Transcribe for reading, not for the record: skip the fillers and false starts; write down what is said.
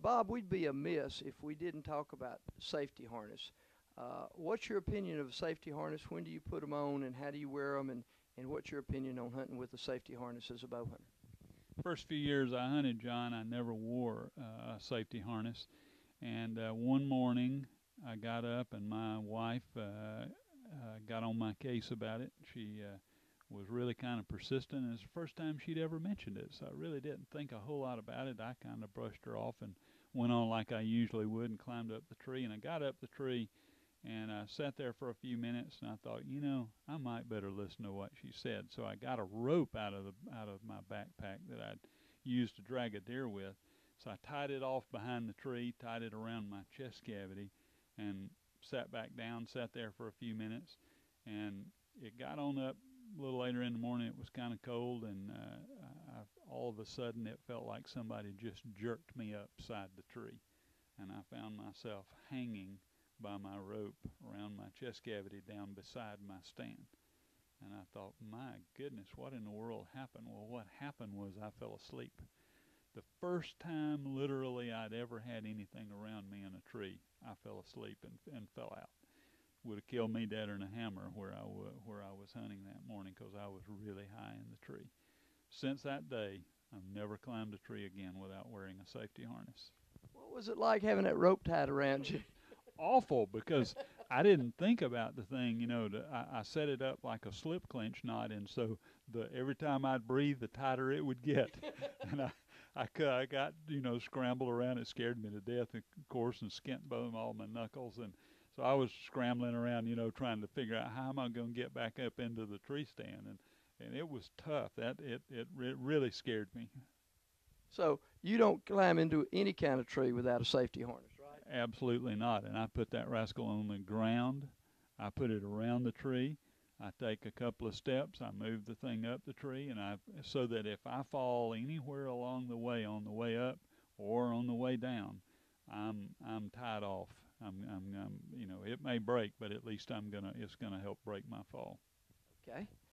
Bob, we'd be amiss if we didn't talk about safety harness. What's your opinion of a safety harness? When do you put them on, and how do you wear them? And what's your opinion on hunting with a safety harness as a bow hunter? First few years I hunted, John, I never wore a safety harness. And one morning I got up and my wife got on my case about it. She was really kind of persistent, and it's the first time she'd ever mentioned it. So I really didn't think a whole lot about it. I kind of brushed her off and went on like I usually would and climbed up the tree. And I got up the tree and I sat there for a few minutes, and I thought, I might better listen to what she said. So I got a rope out of my backpack that I'd used to drag a deer with. So I tied it off behind the tree, tied it around my chest cavity, and sat back down, sat there for a few minutes, and it got on up a little later in the morning. It was kind of cold, and all of a sudden it felt like somebody just jerked me upside the tree, and I found myself hanging by my rope around my chest cavity down beside my stand. And I thought, my goodness, what in the world happened? Well, what happened was I fell asleep. The first time literally I'd ever had anything around me in a tree, I fell asleep and fell out. Would have killed me deader than a hammer where I was hunting that morning, because I was really high in the tree. Since that day, I've never climbed a tree again without wearing a safety harness. What was it like having that rope tied around you? Awful, because I didn't think about the thing. I set it up like a slip clinch knot, and so the every time I'd breathe, the tighter it would get. And I got scrambled around. It scared me to death, of course, and skint both all my knuckles. And so I was scrambling around, trying to figure out how am I going to get back up into the tree stand. And it was tough. It really scared me. So you don't climb into any kind of tree without a safety harness, right? Absolutely not. And I put that rascal on the ground. I put it around the tree. I take a couple of steps. I move the thing up the tree, and so that if I fall anywhere along the way, on the way up or on the way down, I'm tied off. It may break, but at least it's gonna help break my fall. Okay.